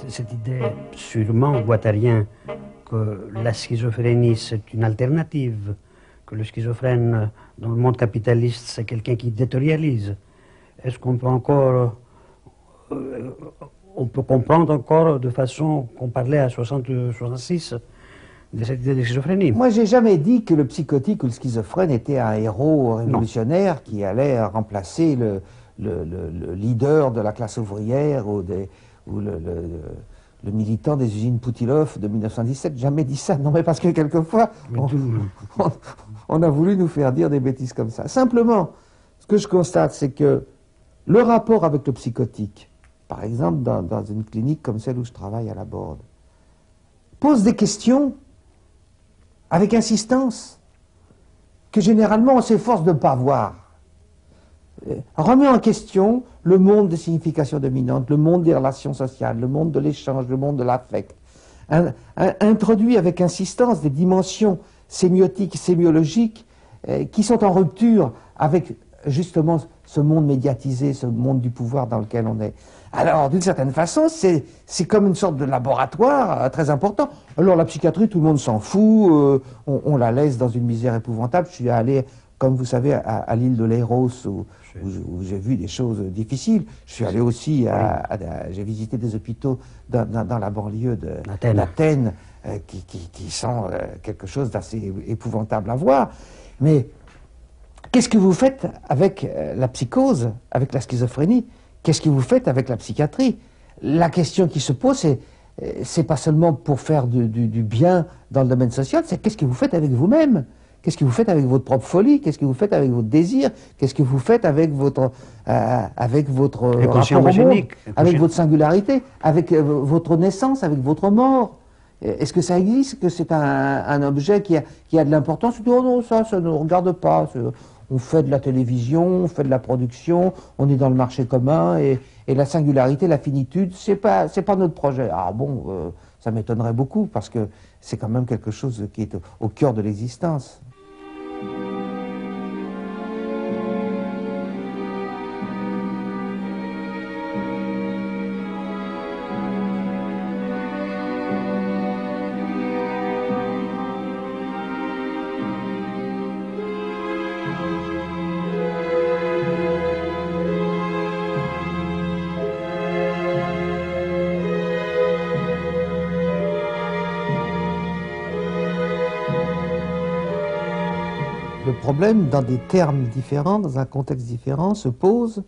Cette idée sûrement guattarienne que la schizophrénie c'est une alternative, que le schizophrène dans le monde capitaliste c'est quelqu'un qui détérialise. Est-ce qu'on peut encore, on peut comprendre encore de façon qu'on parlait à 66 de cette idée de schizophrénie? Moi, j'ai jamais dit que le psychotique ou le schizophrène était un héros révolutionnaire qui allait remplacer le leader de la classe ouvrière ou le militant des usines Poutilov de 1917. Jamais dit ça. Non, mais parce que quelquefois, on a voulu nous faire dire des bêtises comme ça. Simplement, ce que je constate, c'est que le rapport avec le psychotique, par exemple dans une clinique comme celle où je travaille à la Borde, pose des questions avec insistance que généralement on s'efforce de ne pas voir. Remet en question le monde des significations dominantes, le monde des relations sociales, le monde de l'échange, le monde de l'affect. Introduit avec insistance des dimensions sémiotiques, sémiologiques qui sont en rupture avec justement ce monde médiatisé, ce monde du pouvoir dans lequel on est. Alors, d'une certaine façon, c'est comme une sorte de laboratoire très important. Alors, la psychiatrie, tout le monde s'en fout, on la laisse dans une misère épouvantable. Je suis allé, comme vous savez, à l'île de Léros, où j'ai vu des choses difficiles. Je suis allé aussi, j'ai visité des hôpitaux dans la banlieue d'Athènes, qui sont quelque chose d'assez épouvantable à voir. Mais qu'est-ce que vous faites avec la psychose, avec la schizophrénie? Qu'est-ce que vous faites avec la psychiatrie? La question qui se pose, c'est pas seulement pour faire du bien dans le domaine social, c'est qu'est-ce que vous faites avec vous-même? Qu'est-ce que vous faites avec votre propre folie? Qu'est-ce que vous faites avec votre désir? Qu'est-ce que vous faites avec votre rapport au monde, avec votre singularité, avec votre naissance, avec votre mort? Est-ce que ça existe? Que c'est un objet qui a de l'importance? Oh non, ça ne nous regarde pas. On fait de la télévision, on fait de la production, on est dans le marché commun, et la singularité, la finitude, c'est pas notre projet. Ah bon, ça m'étonnerait beaucoup, parce que c'est quand même quelque chose qui est au cœur de l'existence. Le problème, dans des termes différents, dans un contexte différent, se pose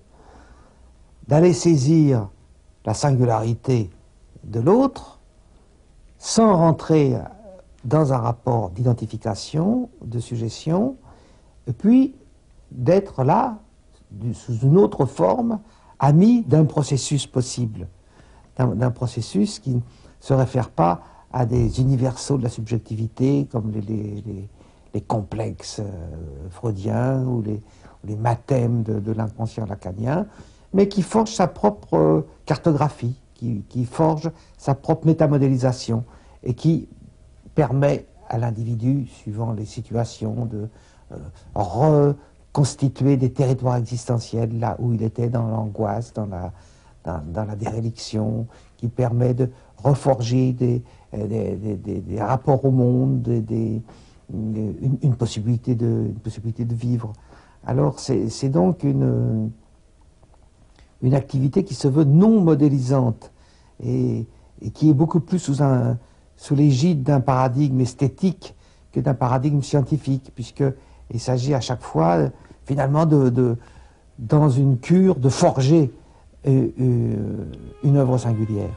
d'aller saisir la singularité de l'autre sans rentrer dans un rapport d'identification, de suggestion, et puis d'être là, sous une autre forme, ami d'un processus possible, d'un processus qui ne se réfère pas à des universaux de la subjectivité comme les complexes freudiens ou les mathèmes de l'inconscient lacanien, mais qui forge sa propre cartographie, qui forge sa propre métamodélisation et qui permet à l'individu, suivant les situations, de reconstituer des territoires existentiels là où il était dans l'angoisse, dans la déréliction, qui permet de reforger des rapports au monde, une possibilité de vivre. Alors c'est donc une activité qui se veut non modélisante et qui est beaucoup plus sous l'égide d'un paradigme esthétique que d'un paradigme scientifique, puisqu'il s'agit à chaque fois finalement dans une cure de forger une œuvre singulière.